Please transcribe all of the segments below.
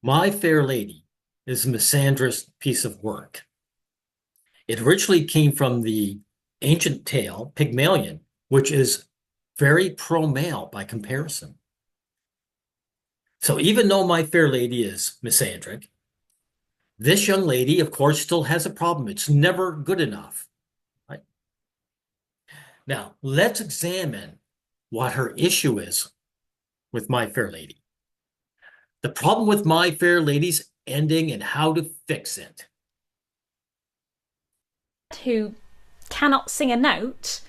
My Fair Lady is Misandry's piece of work. It originally came from the ancient tale Pygmalion, which is very pro-male by comparison. So even though My Fair Lady is misandric, this young lady, of course, still has a problem. It's never good enough. Right? Now, let's examine what her issue is with My Fair Lady. The problem with My Fair Lady's ending and how to fix it. Who cannot sing a note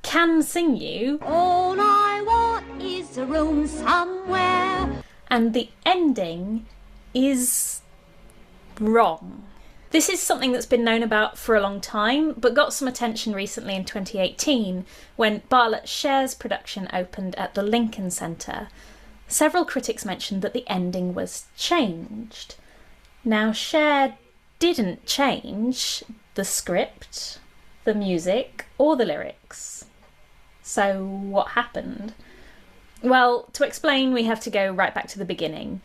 can sing you All I want is a room somewhere. and the ending is wrong. This is something that's been known about for a long time, but got some attention recently in 2018 when Bartlett Sher's production opened at the Lincoln Center. Several critics mentioned that the ending was changed. Now, Sher didn't change the script, the music, or the lyrics. So what happened? Well, to explain, we have to go right back to the beginning.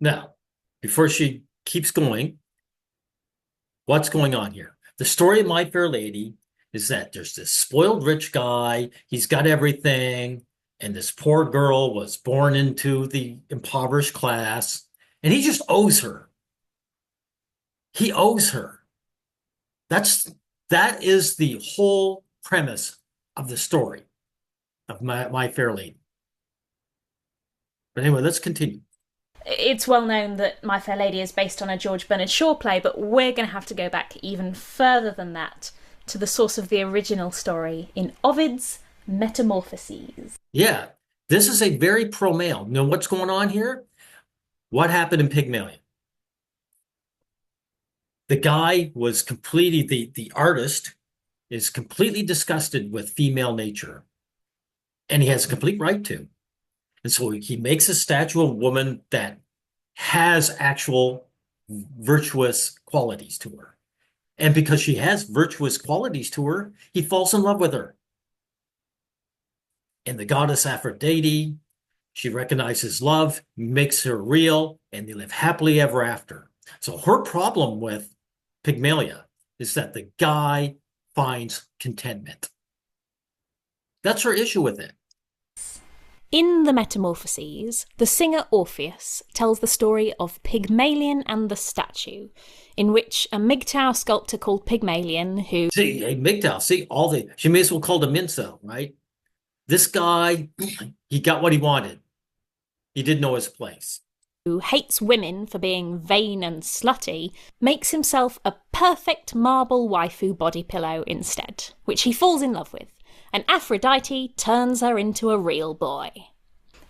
Now, before she keeps going, what's going on here? The story of My Fair Lady is that there's this spoiled rich guy, he's got everything, and this poor girl was born into the impoverished class, and he just owes her. He owes her. That is the whole premise of the story of My Fair Lady. But anyway, let's continue. It's well known that My Fair Lady is based on a George Bernard Shaw play, but we're going to have to go back even further than that to the source of the original story in Ovid's Metamorphoses. Yeah, this is a very pro-male. Now, what's going on here? What happened in Pygmalion? The guy was completely, the artist is completely disgusted with female nature, and he has a complete right to. And so he makes a statue of a woman that has actual virtuous qualities to her. And because she has virtuous qualities to her, he falls in love with her. And the goddess Aphrodite, she recognizes love, makes her real, and they live happily ever after. So her problem with Pygmalion is that the guy finds contentment. That's her issue with it. In the Metamorphoses, the singer Orpheus tells the story of Pygmalion and the statue, in which a MGTOW sculptor called Pygmalion, who... See, hey, MGTOW, see, she may as well call him Incel, right? This guy, he got what he wanted. He didn't know his place. Who hates women for being vain and slutty, makes himself a perfect marble waifu body pillow instead, which he falls in love with, and Aphrodite turns her into a real boy.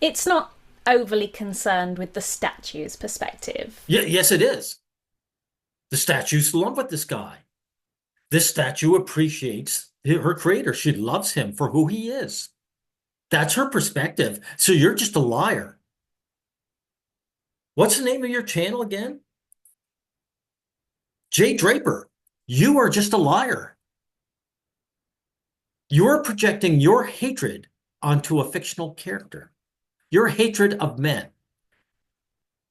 It's not overly concerned with the statue's perspective. Yes, it is. The statue's in love with this guy. This statue appreciates her creator. She loves him for who he is. That's her perspective. So you're just a liar. What's the name of your channel again? Jay Draper. You are just a liar. You're projecting your hatred onto a fictional character. Your hatred of men.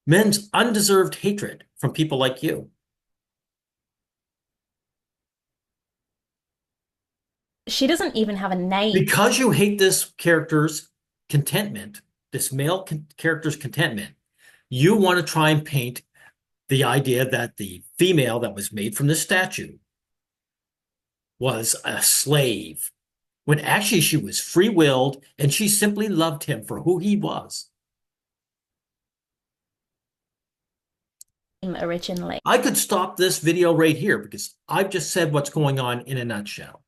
Men's undeserved hatred from people like you. She doesn't even have a name. Because you hate this character's contentment, this male character's contentment, you want to try and paint the idea that the female that was made from the statue was a slave, when actually she was free-willed and she simply loved him for who he was. Originally. I could stop this video right here because I've just said what's going on in a nutshell.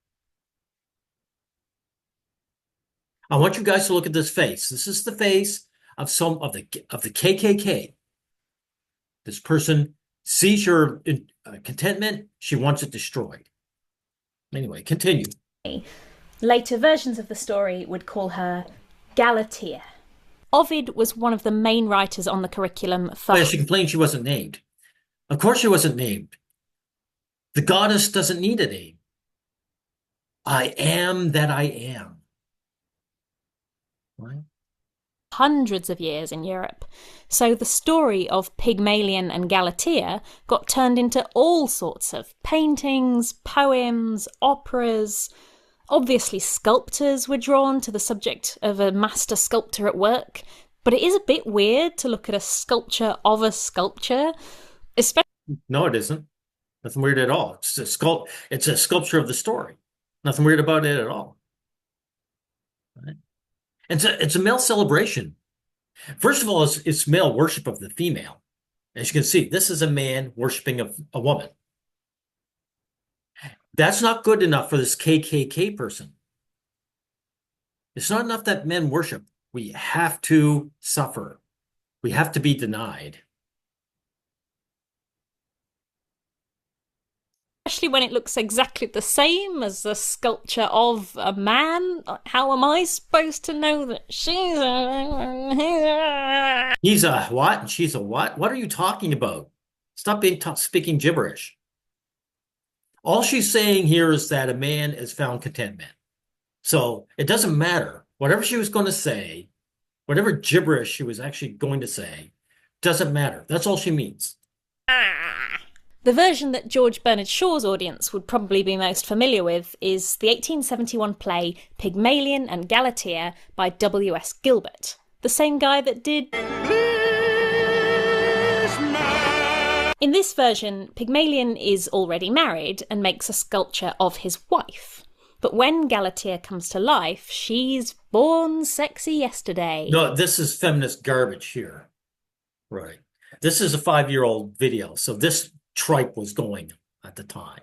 I want you guys to look at this face. This is the face of some of the KKK. This person sees your contentment. She wants it destroyed. Anyway, continue. Later versions of the story would call her Galatea. Ovid was one of the main writers on the curriculum for... Oh, yeah, she complained she wasn't named. Of course she wasn't named. The goddess doesn't need a name. I am that I am. Right? hundreds of years in Europe. So the story of Pygmalion and Galatea got turned into all sorts of paintings, poems, operas. Obviously, sculptors were drawn to the subject of a master sculptor at work, but it is a bit weird to look at a sculpture of a sculpture, especially. No, it isn't. Nothing weird at all. It's a sculpture of the story. Nothing weird about it at all. Right? It's a male celebration. First of all, it's male worship of the female. As you can see, this is a man worshiping a woman. That's not good enough for this KKK person. It's not enough that men worship. We have to suffer. We have to be denied. Especially when it looks exactly the same as the sculpture of a man. How am I supposed to know that she's a... He's a what and she's a what? What are you talking about? Stop speaking gibberish. All she's saying here is that a man has found contentment. So it doesn't matter. Whatever she was going to say, whatever gibberish she was actually going to say, doesn't matter. That's all she means. The version that George Bernard Shaw's audience would probably be most familiar with is the 1871 play Pygmalion and Galatea by W.S. Gilbert, the same guy that did... In this version, Pygmalion is already married and makes a sculpture of his wife. But when Galatea comes to life, she's born sexy yesterday. No, this is feminist garbage here. Right. This is a 5-year-old video, so this tripe was going at the time.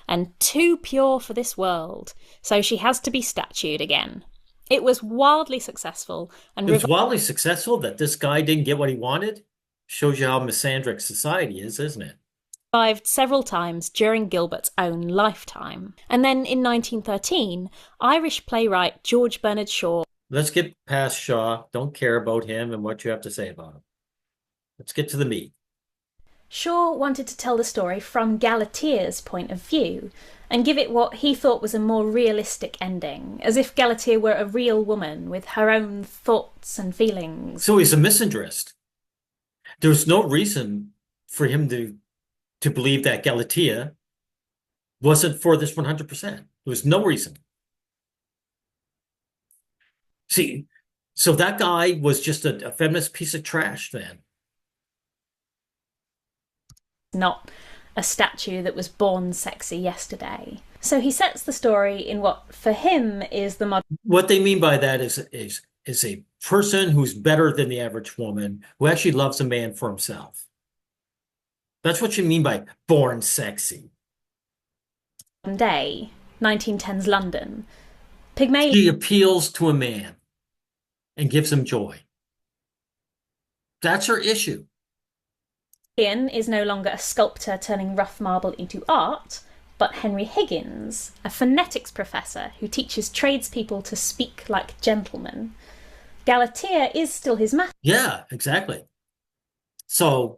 And too pure for this world, so she has to be statued again. It was wildly successful. And it was wildly successful that this guy didn't get what he wanted? Shows you how misandric society is, isn't it? Revived several times during Gilbert's own lifetime. And then in 1913, Irish playwright George Bernard Shaw... Let's get past Shaw. Don't care about him and what you have to say about him. Let's get to the meat. Shaw wanted to tell the story from Galatea's point of view and give it what he thought was a more realistic ending, as if Galatea were a real woman with her own thoughts and feelings. So he's a misandrist. There's no reason for him to believe that Galatea wasn't for this 100%. There was no reason. See, so that guy was just a feminist piece of trash then. Not a statue that was born sexy yesterday. So he sets the story in what, for him, is the modern... What they mean by that is a person who's better than the average woman, who actually loves a man for himself. That's what you mean by born sexy. Day, 1910s London. Pygmalion... She appeals to a man and gives him joy. That's her issue. Is no longer a sculptor turning rough marble into art, but Henry Higgins, a phonetics professor who teaches tradespeople to speak like gentlemen. Galatea is still his master. Yeah, exactly. So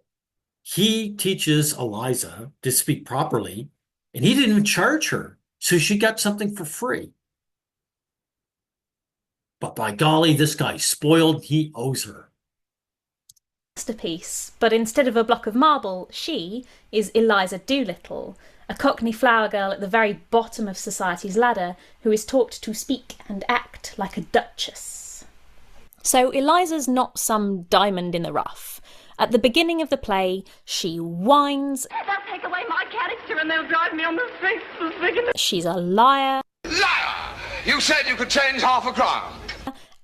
he teaches Eliza to speak properly, and he didn't even charge her, so she got something for free. But by golly, this guy's spoiled. He owes her. Masterpiece, but instead of a block of marble, she is Eliza Doolittle, a Cockney flower girl at the very bottom of society's ladder who is taught to speak and act like a duchess. So Eliza's not some diamond in the rough. At the beginning of the play, she whines. They'll take away my character and they'll drive me on the streets. She's a liar. Liar! You said you could change half a crown.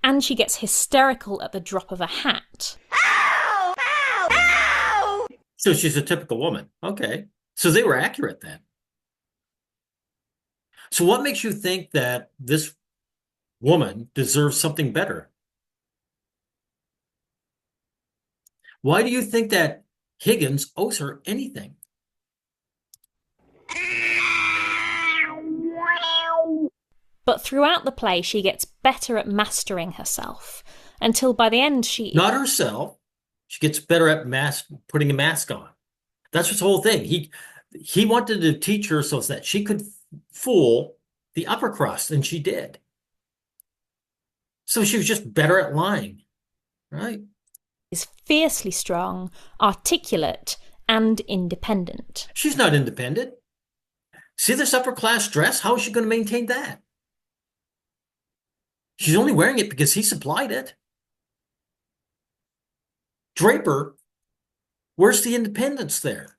And she gets hysterical at the drop of a hat. Ow! Ow! Ow! So she's a typical woman. Okay. So they were accurate then. So what makes you think that this woman deserves something better? Why do you think that Higgins owes her anything? But throughout the play, she gets better at mastering herself, until by the end she... Not herself. She gets better at putting a mask on. That's his whole thing. He wanted to teach her so that she could fool the upper crust, and she did. So she was just better at lying, right? Is fiercely strong, articulate, and independent. She's not independent. See this upper class dress? How is she going to maintain that? She's only wearing it because he supplied it. Draper, where's the independence there?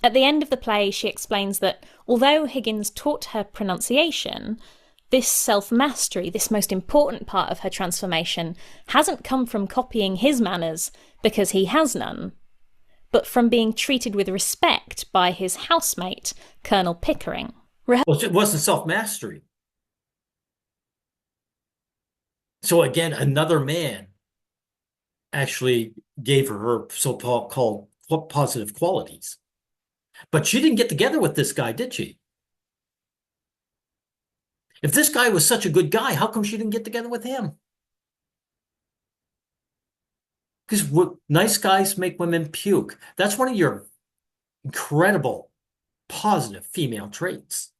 At the end of the play, she explains that although Higgins taught her pronunciation, this self-mastery, this most important part of her transformation, hasn't come from copying his manners because he has none, but from being treated with respect by his housemate, Colonel Pickering. Well, it wasn't self-mastery. So again, another man actually gave her so-called positive qualities. But she didn't get together with this guy, did she? If this guy was such a good guy, how come she didn't get together with him? Because nice guys make women puke. That's one of your incredible positive female traits.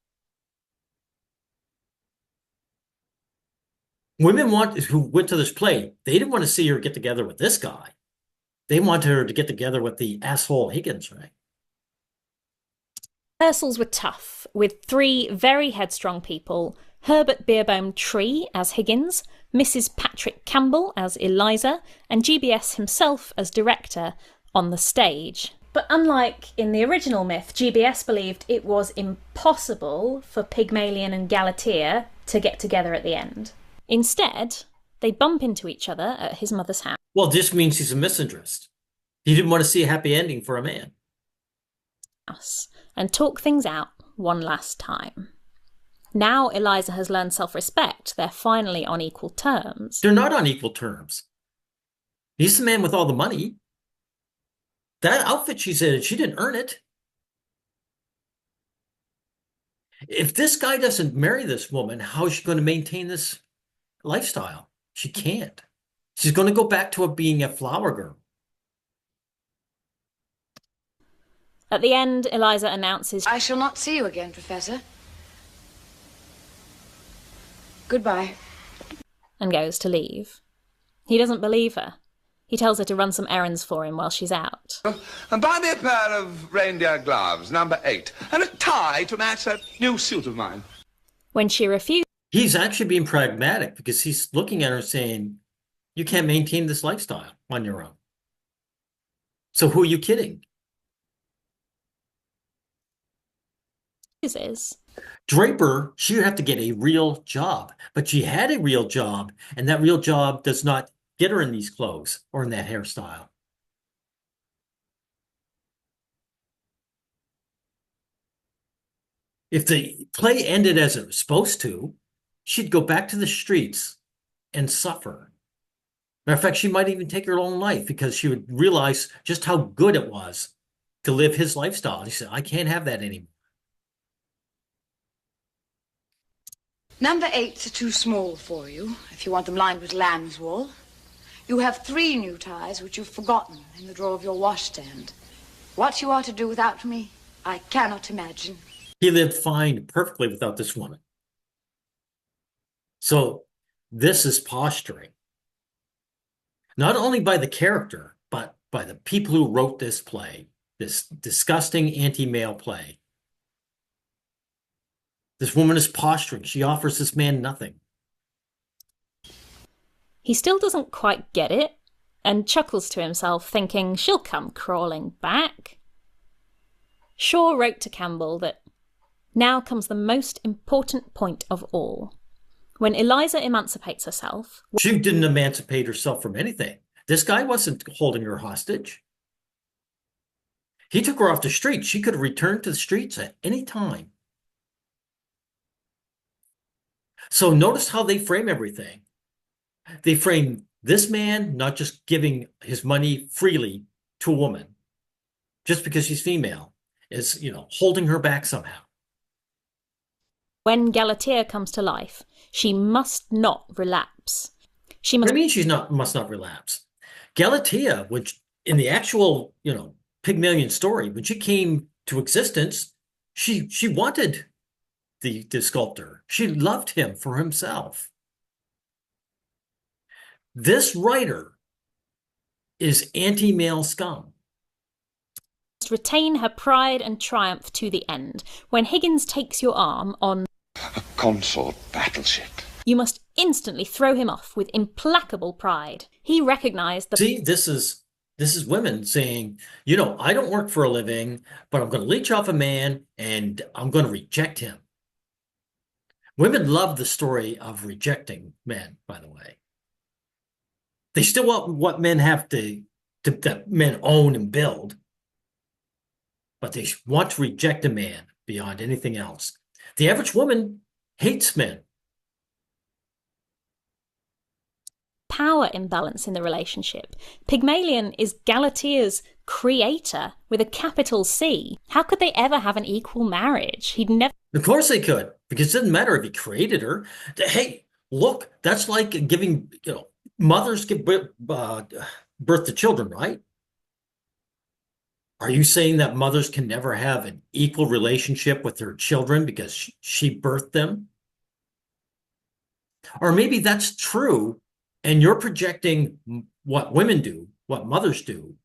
Women who went to this play, they didn't want to see her get together with this guy. They wanted her to get together with the asshole Higgins, right? Rehearsals were tough, with 3 very headstrong people: Herbert Beerbohm Tree as Higgins, Mrs. Patrick Campbell as Eliza, and GBS himself as director on the stage. But unlike in the original myth, GBS believed it was impossible for Pygmalion and Galatea to get together at the end. Instead, they bump into each other at his mother's house. Well, this means he's a misandrist. He didn't want to see a happy ending for a man. And talk things out one last time. Now Eliza has learned self-respect. They're finally on equal terms. They're not on equal terms. He's the man with all the money. That outfit she said, she didn't earn it. If this guy doesn't marry this woman, how is she going to maintain this lifestyle? She can't. She's going to go back to being a flower girl. At the end, Eliza announces, I shall not see you again, Professor. Goodbye. And goes to leave. He doesn't believe her. He tells her to run some errands for him while she's out. And buy me a pair of reindeer gloves, number 8, and a tie to match that new suit of mine. When she refuses, he's actually being pragmatic because he's looking at her saying, you can't maintain this lifestyle on your own. So who are you kidding? Draper, she would have to get a real job, but she had a real job, and that real job does not get her in these clothes or in that hairstyle. If the play ended as it was supposed to, she'd go back to the streets and suffer. Matter of fact, she might even take her own life because she would realize just how good it was to live his lifestyle. She said, I can't have that anymore. Number 8s are too small for you, if you want them lined with lamb's wool. You have 3 new ties which you've forgotten in the drawer of your washstand. What you are to do without me, I cannot imagine. He lived fine, perfectly without this woman. So this is posturing. Not only by the character, but by the people who wrote this play, this disgusting anti-male play. This woman is posturing. She offers this man nothing. He still doesn't quite get it and chuckles to himself, thinking she'll come crawling back. Shaw wrote to Campbell that now comes the most important point of all. When Eliza emancipates herself... She didn't emancipate herself from anything. This guy wasn't holding her hostage. He took her off the street. She could have returned to the streets at any time. So notice how they frame everything. They frame this man not just giving his money freely to a woman just because she's female, is, holding her back somehow. When Galatea comes to life, she must not relapse. What do you mean she must not relapse? Galatea, which in the actual, Pygmalion story, when she came to existence, she wanted the sculptor. She loved him for himself. This writer is anti-male scum. Retain her pride and triumph to the end. When Higgins takes your arm on A consort battleship. you must instantly throw him off with implacable pride. He recognised the See, this is women saying, you know, I don't work for a living, but I'm going to leech off a man and I'm going to reject him. Women love the story of rejecting men, by the way. They still want what men have that men own and build, but they want to reject a man beyond anything else. The average woman hates men. power imbalance in the relationship. Pygmalion is Galatea's creator with a capital C. How could they ever have an equal marriage? He'd never. Of course they could, because it doesn't matter if he created her. Hey, look, that's like giving, mothers give birth to children, right? Are you saying that mothers can never have an equal relationship with their children because she birthed them? Or maybe that's true, and you're projecting what women do, what mothers do,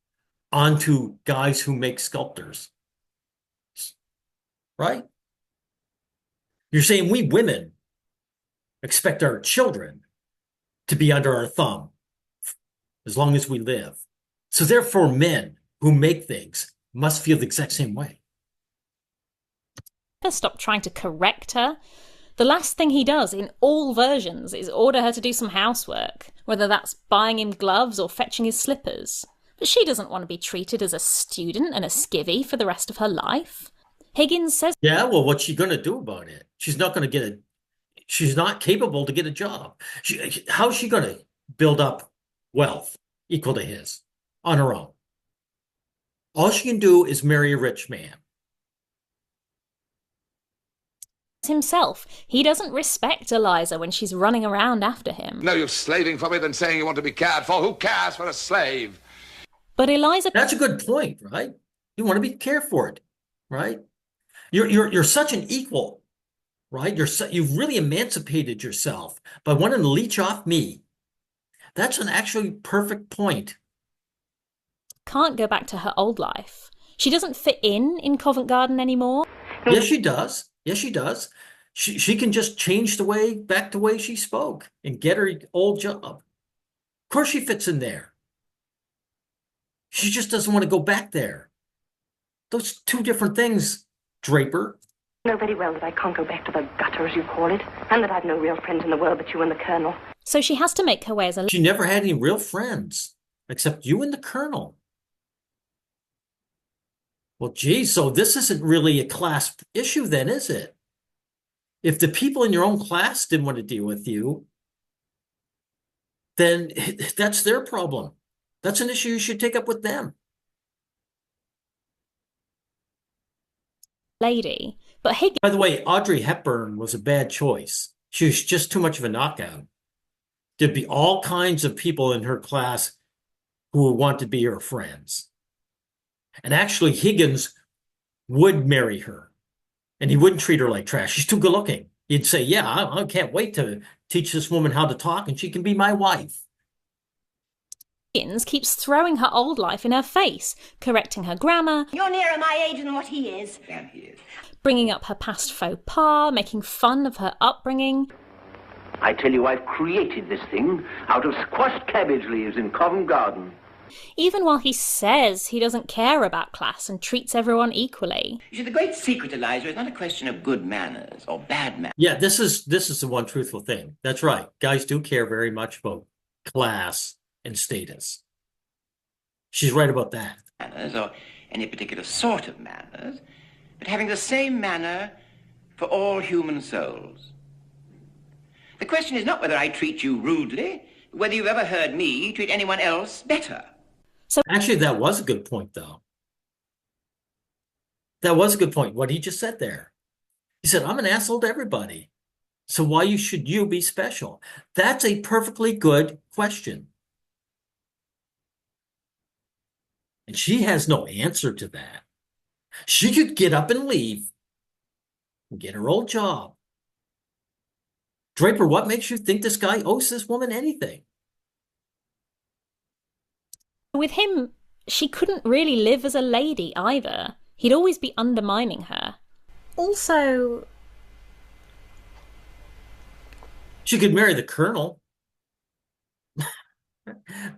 onto guys who make sculptors, right? You're saying we women expect our children to be under our thumb as long as we live. So therefore, men who make things must feel the exact same way. Stop trying to correct her. The last thing he does in all versions is order her to do some housework, whether that's buying him gloves or fetching his slippers. But she doesn't want to be treated as a student and a skivvy for the rest of her life. Higgins says, yeah, well, what's she going to do about it? She's not going to get she's not capable to get a job. How's she going to build up wealth equal to his on her own? All she can do is marry a rich man. himself, he doesn't respect Eliza when she's running around after him. No use slaving for me than saying you want to be cared for. Who cares for a slave? But Eliza... That's a good point, right? You want to be cared for it, right? You're such an equal, right? You've really emancipated yourself by wanting to leech off me. That's an actually perfect point. Can't go back to her old life. She doesn't fit in Covent Garden anymore. Yes, she does. Yes, she does. She can just change back the way she spoke and get her old job. Of course she fits in there. She just doesn't want to go back there. Those two different things, Draper. I know very well that I can't go back to the gutter, as you call it, and that I've no real friends in the world but you and the Colonel. So she has to make her way as a... She never had any real friends, except you and the Colonel. Well, geez, so this isn't really a class issue then, is it? If the people in your own class didn't want to deal with you, then that's their problem. That's an issue you should take up with them. lady. But Higgins... By the way, Audrey Hepburn was a bad choice. She was just too much of a knockout. There'd be all kinds of people in her class who would want to be her friends. And actually, Higgins would marry her. And he wouldn't treat her like trash. She's too good looking. He'd say, yeah, I can't wait to teach this woman how to talk, and she can be my wife. Higgins keeps throwing her old life in her face, correcting her grammar. You're nearer my age than what he is. And he is. Bringing up her past faux pas, making fun of her upbringing. I tell you, I've created this thing out of squashed cabbage leaves in Covent Garden. Even while he says he doesn't care about class and treats everyone equally. You see, the great secret, Eliza, is not a question of good manners or bad manners. Yeah, this is the one truthful thing. That's right. Guys do care very much about class and status. She's right about that. Manners, or any particular sort of manners, but having the same manner for all human souls. The question is not whether I treat you rudely, but whether you've ever heard me treat anyone else better. Actually, that was a good point, though. That was a good point, what he just said there. He said, I'm an asshole to everybody. So why should you be special? That's a perfectly good question. And she has no answer to that. She could get up and leave get her old job. Draper, what makes you think this guy owes this woman anything? With him, she couldn't really live as a lady either. He'd always be undermining her. Also, She could marry the colonel.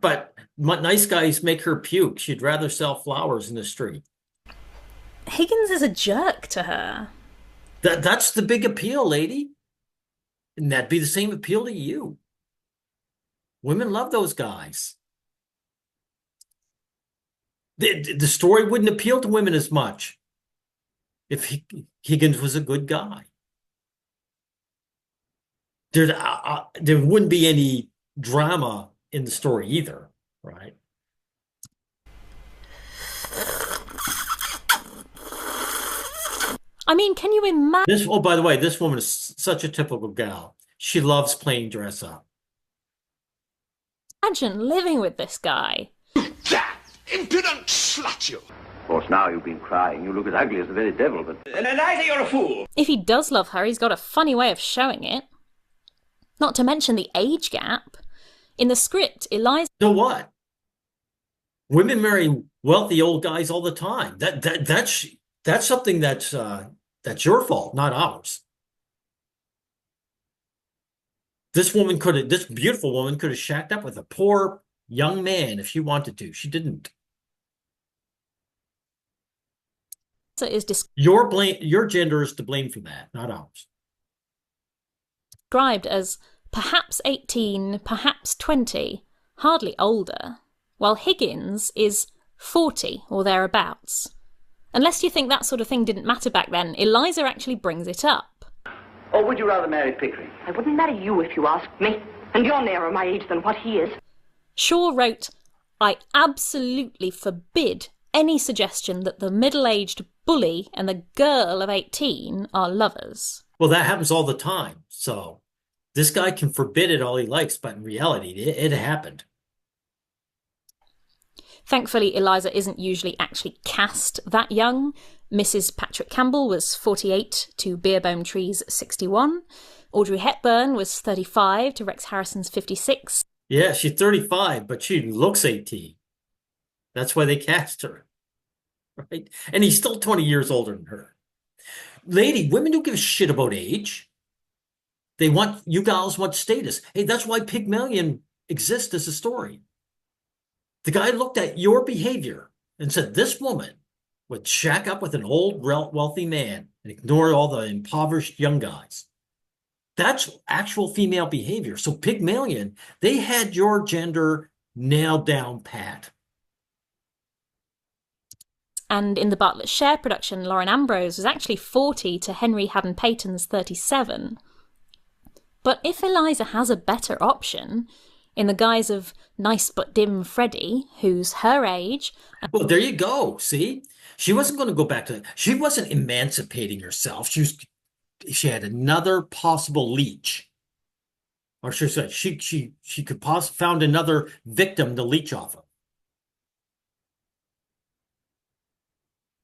But nice guys make her puke. She'd rather sell flowers in the street. Higgins is a jerk to her. That's the big appeal, lady. And that'd be the same appeal to you. Women love those guys. The story wouldn't appeal to women as much if Higgins was a good guy. There wouldn't be any drama in the story either, right? I mean, can you imagine? Oh, by the way, this woman is such a typical gal. She loves playing dress up. Imagine living with this guy. That impudent slut, you! Of course, now you've been crying. You look as ugly as the very devil, but... Eliza, you're a fool. If he does love her, he's got a funny way of showing it. Not to mention the age gap. In the script, Eliza... So what? Women marry wealthy old guys all the time. That's something that's your fault, not ours. This beautiful woman could have shacked up with a poor young man if she wanted to. She didn't. Your gender is to blame for that, not ours. Described as perhaps 18, perhaps 20, hardly older, while Higgins is 40 or thereabouts. Unless you think that sort of thing didn't matter back then, Eliza actually brings it up. Or would you rather marry Pickering? I wouldn't marry you if you asked me. And you're nearer my age than what he is. Shaw wrote, I absolutely forbid any suggestion that the middle-aged bully and the girl of 18 are lovers. Well, that happens all the time. So this guy can forbid it all he likes, but in reality, it happened. Thankfully, Eliza isn't usually actually cast that young. Mrs. Patrick Campbell was 48 to Beerbohm Tree's 61. Audrey Hepburn was 35 to Rex Harrison's 56. Yeah, she's 35, but she looks 18. That's why they cast her. Right? And he's still 20 years older than her. Lady, women don't give a shit about age. You gals want status. Hey, that's why Pygmalion exists as a story. The guy looked at your behavior and said, this woman would shack up with an old, wealthy man and ignore all the impoverished young guys. That's actual female behavior. So Pygmalion, they had your gender nailed down pat. And in the Bartlett Share production, Lauren Ambrose was actually 40 to Henry Haddon Payton's 37. But if Eliza has a better option, in the guise of nice but dim Freddie, who's her age... Well, there you go, see? She wasn't going to go back to... She wasn't emancipating herself. She had another possible leech. Or she said she could found another victim to leech off of.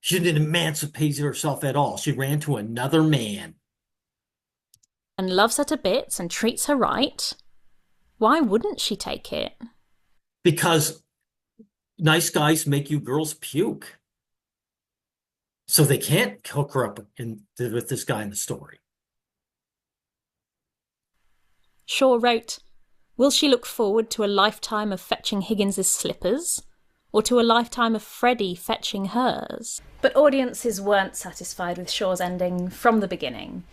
She didn't emancipate herself at all. She ran to another man. And loves her to bits and treats her right. Why wouldn't she take it? Because nice guys make you girls puke. So they can't hook her up with this guy in the story. Shaw wrote, will she look forward to a lifetime of fetching Higgins's slippers? Or to a lifetime of Freddie fetching hers? But audiences weren't satisfied with Shaw's ending from the beginning.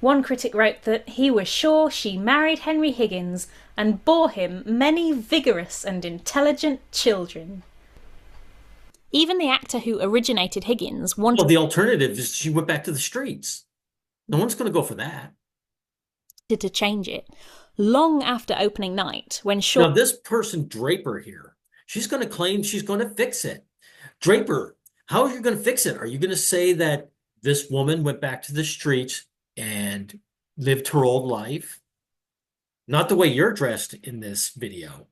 One critic wrote that he was sure she married Henry Higgins and bore him many vigorous and intelligent children. Even the actor who originated Higgins wanted... Well, the alternative is she went back to the streets. No one's going to go for that. ...to change it. Long after opening night, when Shaw... Now, this person, Draper here, she's going to claim she's going to fix it. Draper, how are you going to fix it? Are you going to say that this woman went back to the streets and lived her old life? Not the way you're dressed in this video.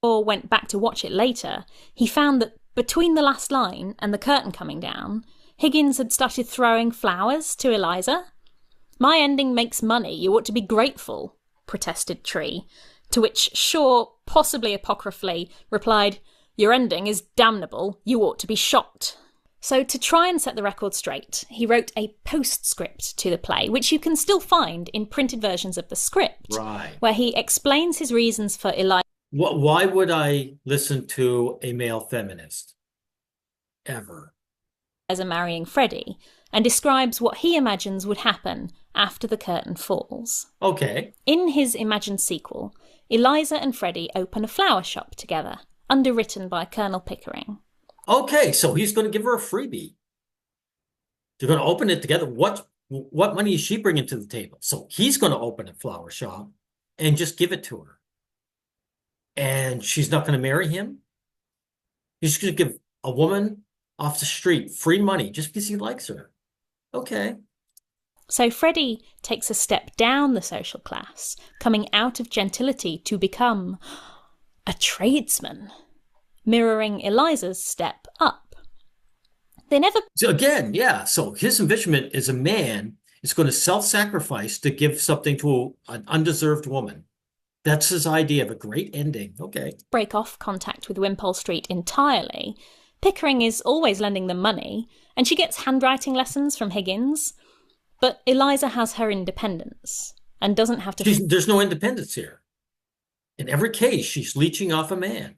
Or went back to watch it later, he found that between the last line and the curtain coming down, Higgins had started throwing flowers to Eliza. "My ending makes money, you ought to be grateful," protested Tree, to which Shaw, possibly apocryphally, replied, "Your ending is damnable, you ought to be shot." So to try and set the record straight, he wrote a postscript to the play, which you can still find in printed versions of the script, Right. where he explains his reasons for Eliza. Why would I listen to a male feminist? Ever. Marrying Freddie, and describes what he imagines would happen after the curtain falls. Okay. In his imagined sequel, Eliza and Freddie open a flower shop together, underwritten by Colonel Pickering. Okay, so he's going to give her a freebie. They're going to open it together. What money is she bringing to the table? So he's going to open a flower shop and just give it to her. And she's not going to marry him? He's going to give a woman off the street free money just because he likes her. Okay. So Freddie takes a step down the social class, coming out of gentility to become a tradesman, mirroring Eliza's step up. They never... So again, yeah. So his envisionment is a man is going to self-sacrifice to give something to an undeserved woman. That's his idea of a great ending. Okay. break off contact with Wimpole Street entirely. Pickering is always lending them money, and she gets handwriting lessons from Higgins. But Eliza has her independence and doesn't have to... There's no independence here. In every case, she's leeching off a man.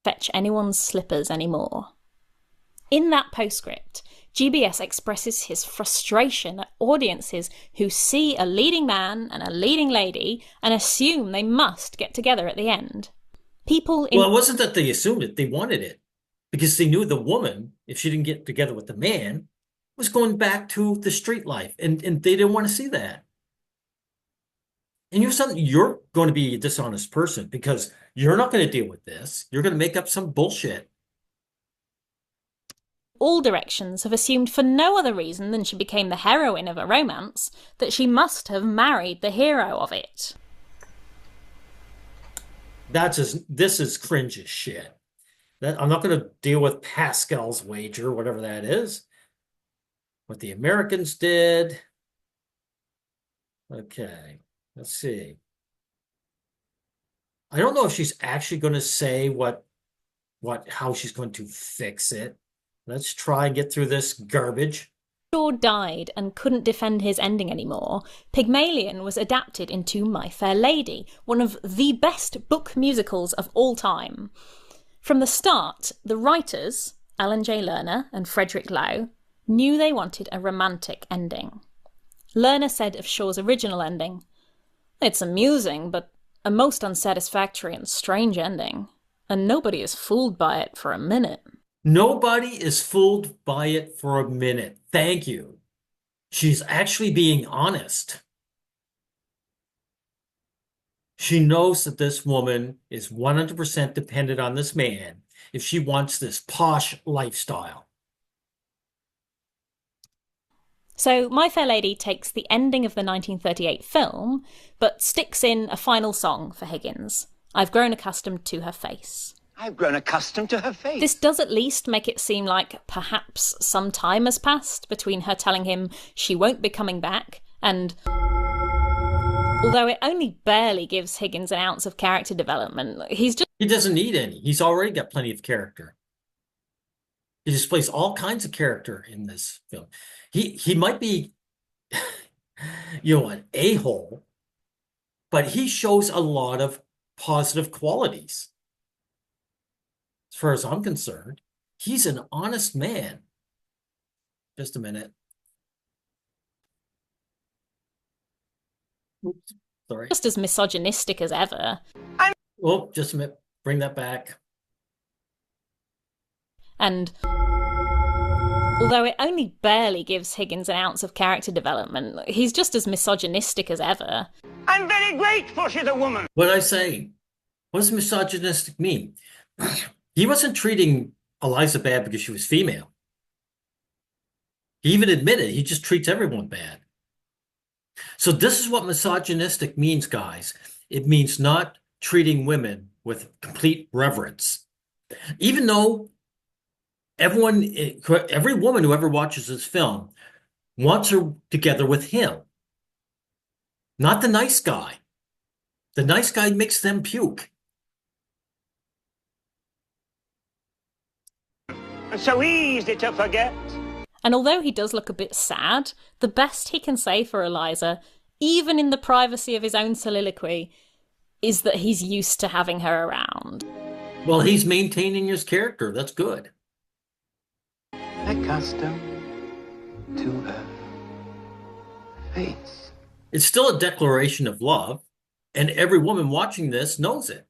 fetch anyone's slippers anymore. In that postscript, GBS expresses his frustration at audiences who see a leading man and a leading lady and assume they must get together at the end. Well, it wasn't that they assumed it, they wanted it. Because they knew the woman, if she didn't get together with the man, was going back to the street life. And they didn't want to see that. And you're going to be a dishonest person because you're not going to deal with this. You're going to make up some bullshit. All directions have assumed for no other reason than she became the heroine of a romance that she must have married the hero of it. This is cringe as shit. I'm not going to deal with Pascal's wager, whatever that is. What the Americans did. Okay, let's see. I don't know if she's actually going to say how she's going to fix it. Let's try and get through this garbage. Shaw died and couldn't defend his ending anymore. Pygmalion was adapted into My Fair Lady, one of the best book musicals of all time. From the start, the writers, Alan J. Lerner and Frederick Lowe, knew they wanted a romantic ending. Lerner said of Shaw's original ending, "It's amusing, but a most unsatisfactory and strange ending, and nobody is fooled by it for a minute." Nobody is fooled by it for a minute. Thank you. She's actually being honest. She knows that this woman is 100% dependent on this man if she wants this posh lifestyle. So My Fair Lady takes the ending of the 1938 film, but sticks in a final song for Higgins, I've Grown Accustomed to Her Face. I've grown accustomed to her face. This does at least make it seem like perhaps some time has passed between her telling him she won't be coming back and... Although it only barely gives Higgins an ounce of character development, he doesn't need any. He's already got plenty of character. He displays all kinds of character in this film. He might be, an a-hole, but he shows a lot of positive qualities. As far as I'm concerned, he's an honest man. Just a minute. Oops, sorry. Just as misogynistic as ever. Oh, just a minute. Bring that back. And although it only barely gives Higgins an ounce of character development, he's just as misogynistic as ever. I'm very grateful she's a woman. What did I say? What does misogynistic mean? He wasn't treating Eliza bad because she was female. He even admitted he just treats everyone bad. So this is what misogynistic means, guys. It means not treating women with complete reverence. Even though every woman who ever watches this film wants her together with him, not the nice guy. The nice guy makes them puke. So easy to forget. And although he does look a bit sad, the best he can say for Eliza, even in the privacy of his own soliloquy, is that he's used to having her around. Well, he's maintaining his character. That's good. Accustomed to her face. It's still a declaration of love, and every woman watching this knows it.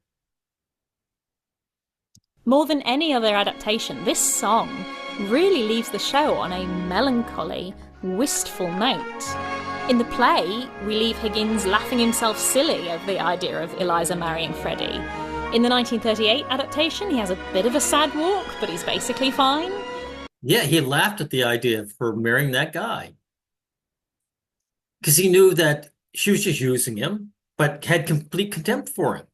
More than any other adaptation, this song really leaves the show on a melancholy, wistful note. In the play, we leave Higgins laughing himself silly over the idea of Eliza marrying Freddie. In the 1938 adaptation, he has a bit of a sad walk, but he's basically fine. Yeah, he laughed at the idea of her marrying that guy. Because he knew that she was just using him, but had complete contempt for him.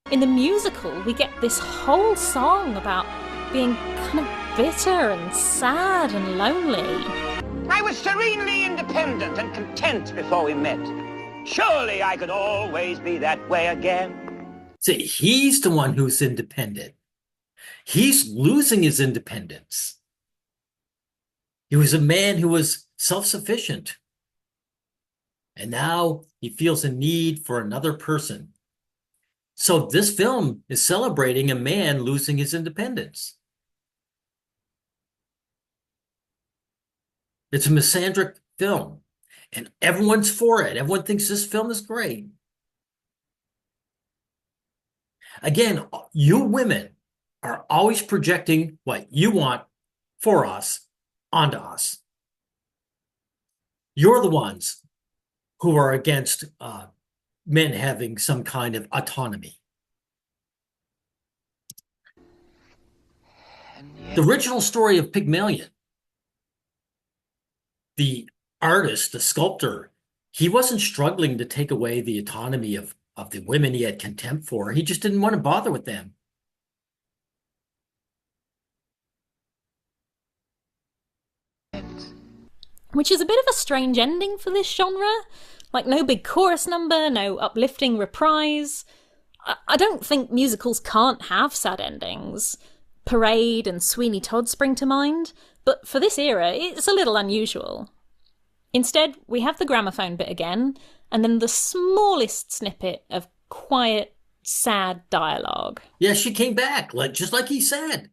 In the musical, we get this whole song about being kind of bitter and sad and lonely. I was serenely independent and content before we met. Surely I could always be that way again. See, he's the one who's independent. He's losing his independence. He was a man who was self-sufficient. And now he feels a need for another person. So this film is celebrating a man losing his independence. It's a misandric film, and everyone's for it. Everyone thinks this film is great. Again, you women are always projecting what you want for us onto us. You're the ones who are against men having some kind of autonomy. The original story of Pygmalion, the artist, the sculptor, he wasn't struggling to take away the autonomy of the women he had contempt for. He just didn't want to bother with them. Which is a bit of a strange ending for this genre. Like, no big chorus number, no uplifting reprise. I don't think musicals can't have sad endings. Parade and Sweeney Todd spring to mind, but for this era, it's a little unusual. Instead, we have the gramophone bit again, and then the smallest snippet of quiet, sad dialogue. Yeah, she came back, just like he said.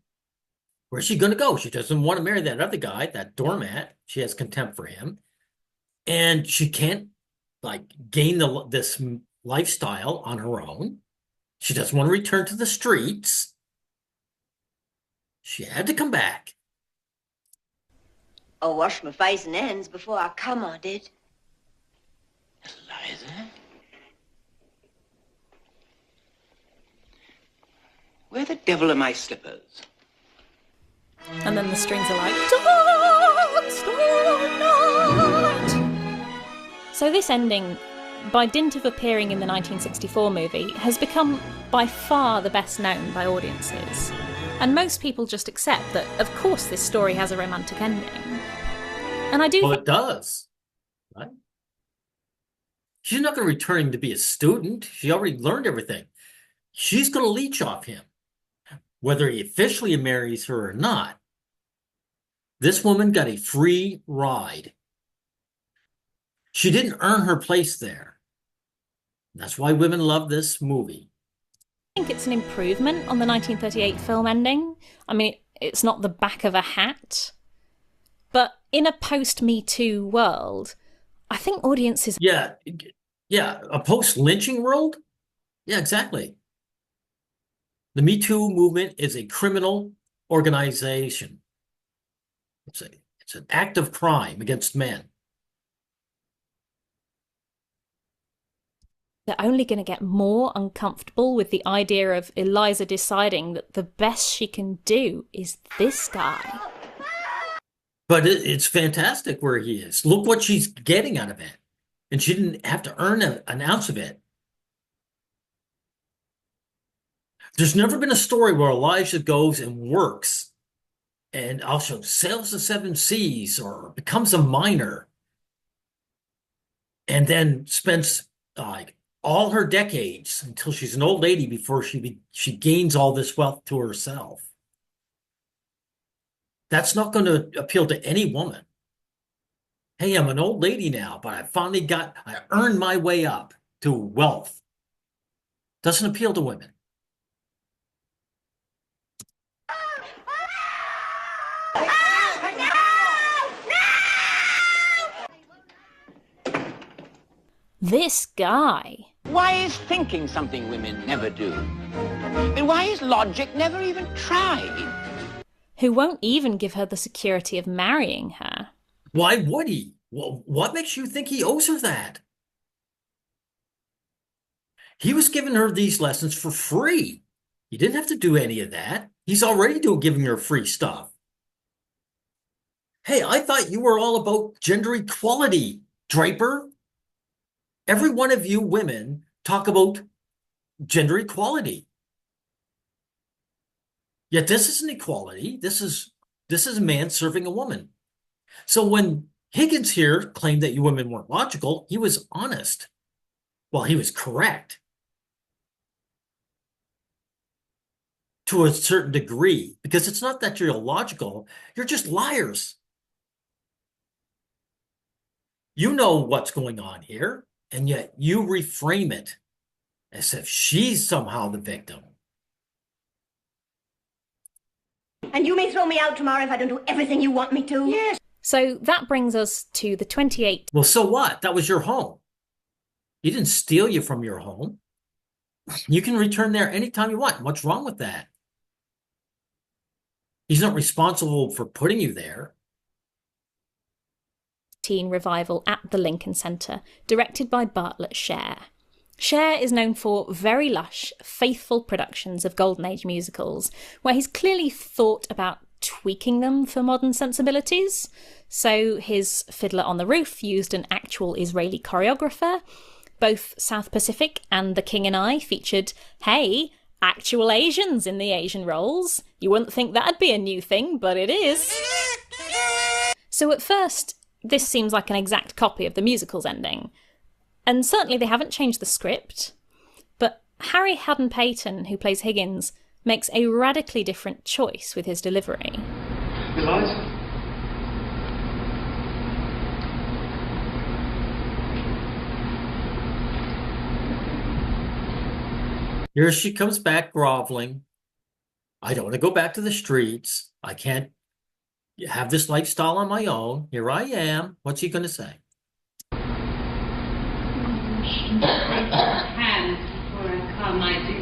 Where's she going to go? She doesn't want to marry that other guy, that doormat. She has contempt for him. And she can't, gain this lifestyle on her own. She doesn't want to return to the streets. She had to come back. I washed my face and hands before I come, I did. Eliza? Where the devil are my slippers? And then the strings are like, dance, night. So this ending, by dint of appearing in the 1964 movie, has become by far the best known by audiences. And most people just accept that, of course, this story has a romantic ending. And I do Well, it does, right? She's not going to return to be a student. She already learned everything. She's going to leech off him, whether he officially marries her or not. This woman got a free ride. She didn't earn her place there. That's why women love this movie. I think it's an improvement on the 1938 film ending. I mean, it's not the back of a hat. But in a post-Me Too world, I think audiences... Yeah, a post-lynching world? Yeah, exactly. The Me Too movement is a criminal organization. It's an act of crime against men. They're only going to get more uncomfortable with the idea of Eliza deciding that the best she can do is this guy. But it's fantastic where he is. Look what she's getting out of it. And she didn't have to earn an ounce of it. There's never been a story where Elijah goes and works and also sails the seven seas or becomes a miner and then spends like all her decades until she's an old lady before she gains all this wealth to herself. That's not going to appeal to any woman. Hey, I'm an old lady now, but I earned my way up to wealth. Doesn't appeal to women. This guy. Why is thinking something women never do? And why is logic never even tried? Who won't even give her the security of marrying her. Why would he? Well, what makes you think he owes her that? He was giving her these lessons for free. He didn't have to do any of that. He's already giving her free stuff. Hey, I thought you were all about gender equality, Draper. Every one of you women talk about gender equality. Yet this isn't equality. This is a man serving a woman. So when Higgins here claimed that you women weren't logical, he was honest. Well, he was correct. To a certain degree, because it's not that you're illogical, you're just liars. You know what's going on here, and yet you reframe it as if she's somehow the victim. And you may throw me out tomorrow if I don't do everything you want me to. Yes. So that brings us to the 28th. Well, so what? That was your home. He didn't steal you from your home. You can return there anytime you want. What's wrong with that? He's not responsible for putting you there. Teen revival at the Lincoln Centre, directed by Bartlett Sher. Sher is known for very lush, faithful productions of Golden Age musicals, where he's clearly thought about tweaking them for modern sensibilities. So his Fiddler on the Roof used an actual Israeli choreographer. Both South Pacific and The King and I featured, hey, actual Asians in the Asian roles. You wouldn't think that'd be a new thing, but it is. So at first, this seems like an exact copy of the musical's ending. And certainly they haven't changed the script. But Harry Haddon Payton, who plays Higgins, makes a radically different choice with his delivery. Eliza? Here she comes back groveling. I don't want to go back to the streets. I can't have this lifestyle on my own. Here I am. What's he going to say? Hands before I come, I do.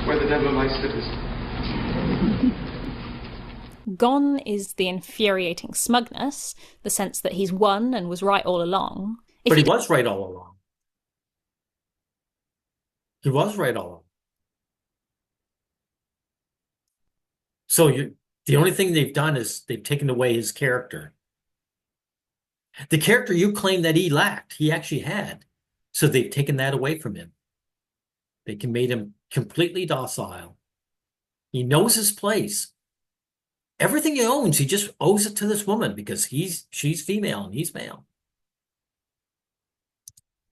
Where the devil are my slippers? Gone is the infuriating smugness, the sense that he's won and was right all along. But he was right all along. He was right all along. So the only thing they've done is they've taken away his character. The character you claim that he lacked, he actually had. So they've taken that away from him. They can made him completely docile. He knows his place. Everything he owns, he just owes it to this woman because she's female and he's male.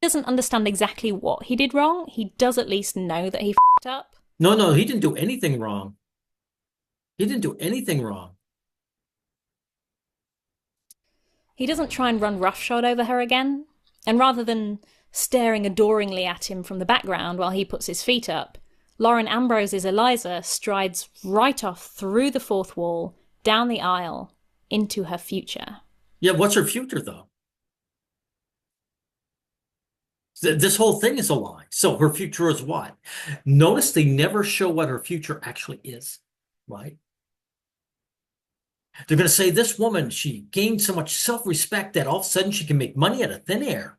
He doesn't understand exactly what he did wrong. He does at least know that he f***ed up. No, he didn't do anything wrong. He didn't do anything wrong. He doesn't try and run roughshod over her again. And rather than staring adoringly at him from the background while he puts his feet up, Lauren Ambrose's Eliza strides right off through the fourth wall, down the aisle, into her future. Yeah, what's her future, though? This whole thing is a lie. So her future is what? Notice they never show what her future actually is, right? They're going to say this woman, she gained so much self-respect that all of a sudden she can make money out of thin air.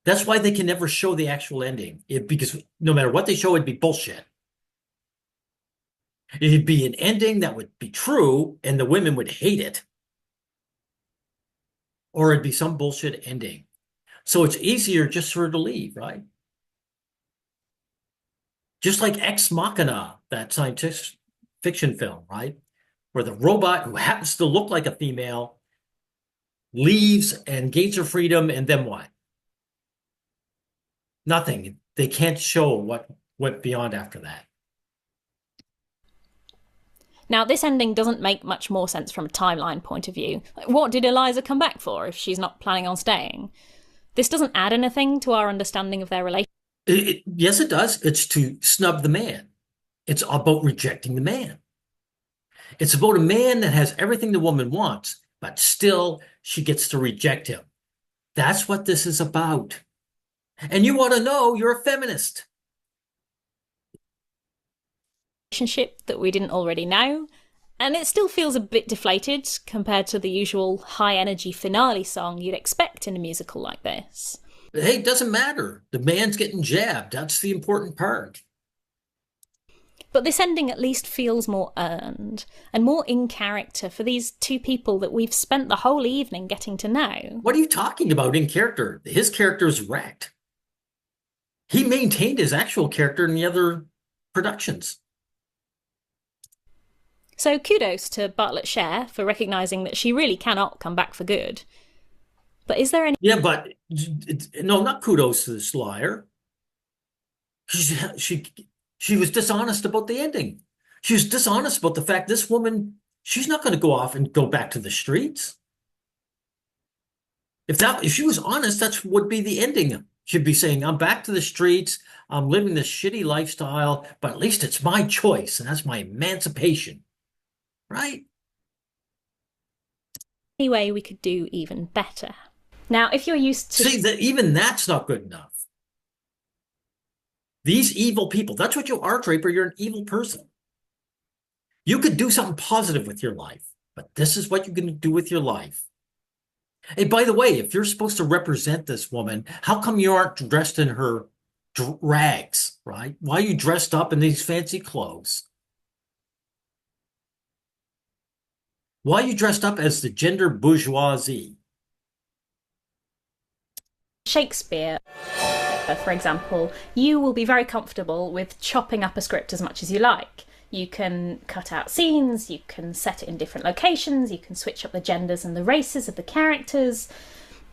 That's why they can never show the actual ending, because no matter what they show, it'd be bullshit. It'd be an ending that would be true and the women would hate it, or it'd be some bullshit ending. So it's easier just for her to leave, right? Just like Ex Machina, that science fiction film, right? Where the robot who happens to look like a female leaves and gains her freedom, and then what? Nothing. They can't show what went beyond after that. Now, this ending doesn't make much more sense from a timeline point of view. What did Eliza come back for if she's not planning on staying? This doesn't add anything to our understanding of their relationship. Yes, it does. It's to snub the man. It's about rejecting the man. It's about a man that has everything the woman wants, but still she gets to reject him. That's what this is about. And you want to know, you're a feminist. Relationship that we didn't already know, and it still feels a bit deflated compared to the usual high-energy finale song you'd expect in a musical like this. Hey, it doesn't matter. The man's getting jabbed. That's the important part. But this ending at least feels more earned and more in character for these two people that we've spent the whole evening getting to know. What are you talking about in character? His character is wrecked. He maintained his actual character in the other productions. So kudos to Bartlett Sher for recognising that she really cannot come back for good. But is there any... Yeah, but no, not kudos to this liar. She was dishonest about the ending. She was dishonest about the fact this woman, she's not going to go off and go back to the streets. If she was honest, that would be the ending. She'd be saying, I'm back to the streets, I'm living this shitty lifestyle, but at least it's my choice, and that's my emancipation. Right? Anyway, we could do even better. Now, if you're used to... See, even that's not good enough. These evil people, that's what you are, Draper. You're an evil person. You could do something positive with your life, but this is what you're going to do with your life. Hey, by the way, if you're supposed to represent this woman, how come you aren't dressed in her rags, right? Why are you dressed up in these fancy clothes? Why are you dressed up as the gender bourgeoisie? Shakespeare, for example, you will be very comfortable with chopping up a script as much as you like. You can cut out scenes, you can set it in different locations, you can switch up the genders and the races of the characters,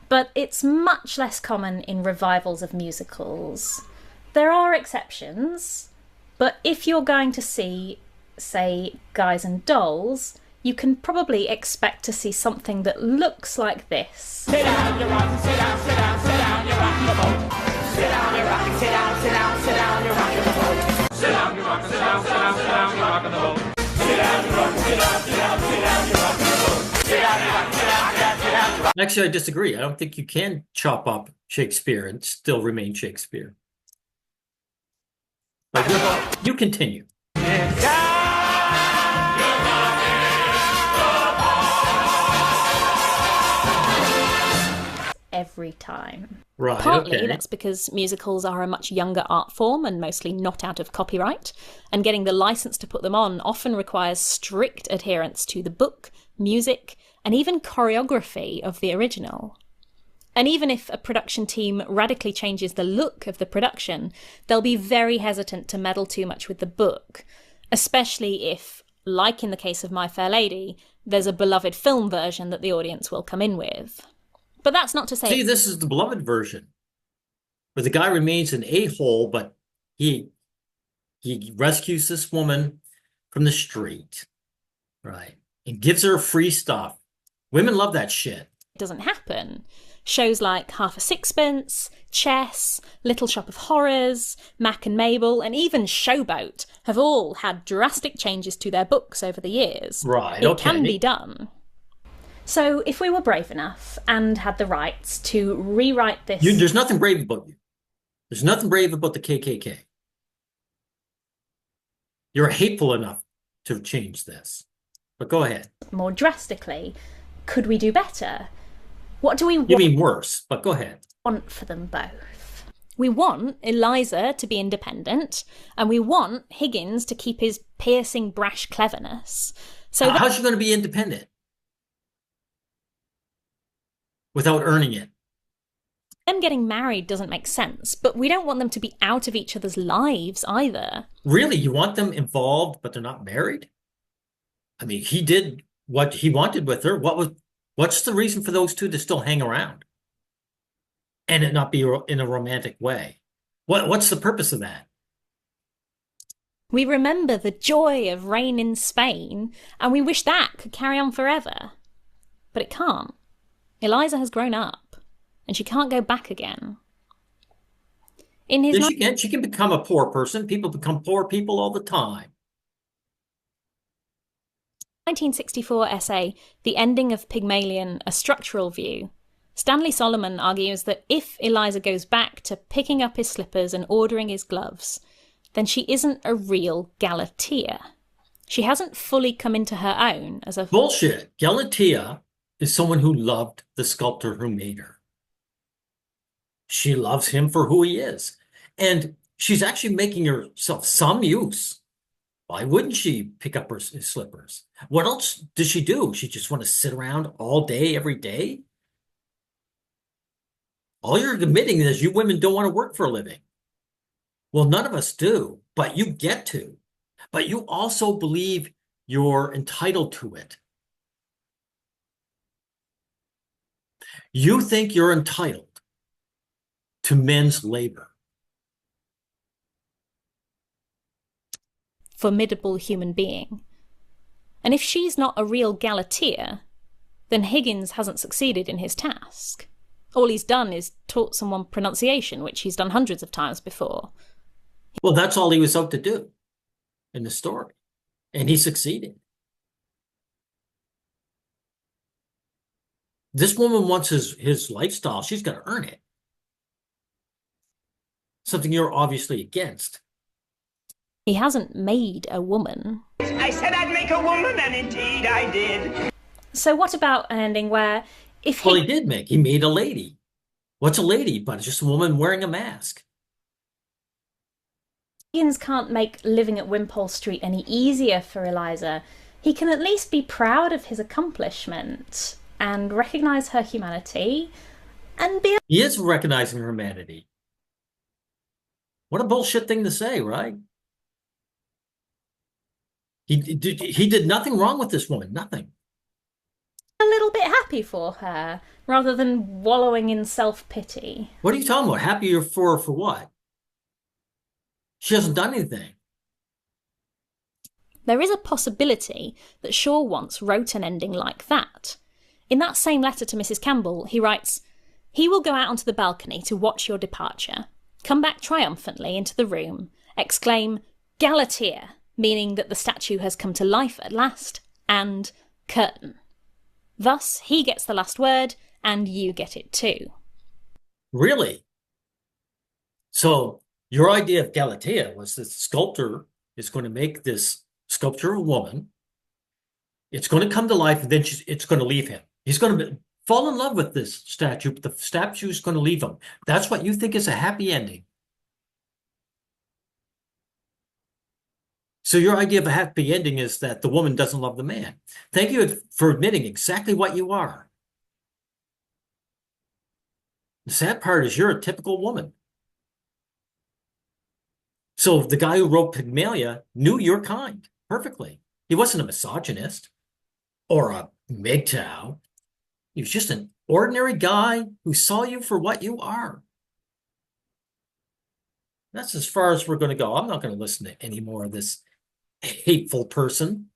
but it's much less common in revivals of musicals. There are exceptions, but if you're going to see, say, Guys and Dolls, you can probably expect to see something that looks like this. Sit down, you're rocking, sit down, sit down, sit down, you're rocking the boat. Sit down, you're rocking, sit down, sit down, sit down, you're rocking the boat. Sit down, you're rocking, sit down, sit down, sit down, you're rocking the boat. Sit down, you're rocking, sit down, sit down, sit down, you're rocking the boat. Sit down, you're rocking, sit down, sit down, sit down, you're rocking. Actually, I disagree. I don't think you can chop up Shakespeare and still remain Shakespeare. But you continue. Every time. Right, Partly okay. That's because musicals are a much younger art form and mostly not out of copyright, and getting the license to put them on often requires strict adherence to the book, music, and even choreography of the original. And even if a production team radically changes the look of the production, they'll be very hesitant to meddle too much with the book, especially if, like in the case of My Fair Lady, there's a beloved film version that the audience will come in with. But that's not to say... See, this is the beloved version, where the guy remains an a-hole, but he rescues this woman from the street, right, and gives her free stuff. Women love that shit. It doesn't happen. Shows like Half a Sixpence, Chess, Little Shop of Horrors, Mac and Mabel, and even Showboat have all had drastic changes to their books over the years. Right, It can be done. So if we were brave enough and had the rights to rewrite this... There's nothing brave about you. There's nothing brave about the KKK. You're hateful enough to change this. But go ahead. More drastically, could we do better? What do we want? You mean worse, but go ahead. Want for them both? We want Eliza to be independent, and we want Higgins to keep his piercing, brash cleverness. So how's she going to be independent without earning it? them getting married doesn't make sense, but we don't want them to be out of each other's lives either. Really? You want them involved, but they're not married? I mean, he did what he wanted with her. What's the reason for those two to still hang around and it not be in a romantic way? What's the purpose of that? We remember the joy of rain in Spain, and we wish that could carry on forever. But it can't. Eliza has grown up, and she can't go back again. She can become a poor person. People become poor people all the time. 1964 essay, The Ending of Pygmalion, A Structural View, Stanley Solomon argues that if Eliza goes back to picking up his slippers and ordering his gloves, then she isn't a real Galatea. She hasn't fully come into her own as a... Bullshit. Galatea is someone who loved the sculptor who made her. She loves him for who he is. And she's actually making herself some use. Why wouldn't she pick up his slippers? What else does she do? She just want to sit around all day, every day? All you're admitting is you women don't want to work for a living. Well, none of us do, but you get to. But you also believe you're entitled to it. You think you're entitled to men's labor. Formidable human being. And if she's not a real Galatea, then Higgins hasn't succeeded in his task. All he's done is taught someone pronunciation, which he's done hundreds of times before. Well, that's all he was out to do in the story. And he succeeded. This woman wants his lifestyle. She's got to earn it. Something you're obviously against. He hasn't made a woman. I said I'd make a woman, and indeed I did. So what about an ending where if he did make. He made a lady. What's a lady? But it's just a woman wearing a mask. Higgins can't make living at Wimpole Street any easier for Eliza. He can at least be proud of his accomplishment and recognise her humanity and be... He is recognizing her humanity. What a bullshit thing to say, right? He did nothing wrong with this woman, nothing. A little bit happy for her, rather than wallowing in self-pity. What are you talking about? Happier for what? She hasn't done anything. There is a possibility that Shaw once wrote an ending like that. In that same letter to Mrs. Campbell, he writes, "He will go out onto the balcony to watch your departure, come back triumphantly into the room, exclaim, 'Galatea!' meaning that the statue has come to life at last, and 'curtain.' Thus, he gets the last word, and you get it too." Really? So, your idea of Galatea was that the sculptor is going to make this sculpture of a woman. It's going to come to life, and then it's going to leave him. He's going to fall in love with this statue, but the statue is going to leave him. That's what you think is a happy ending. So your idea of a happy ending is that the woman doesn't love the man. Thank you for admitting exactly what you are. The sad part is you're a typical woman. So the guy who wrote Pygmalion knew your kind perfectly. He wasn't a misogynist or a MGTOW. He was just an ordinary guy who saw you for what you are. That's as far as we're going to go. I'm not going to listen to any more of this hateful person.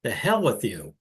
The hell with you.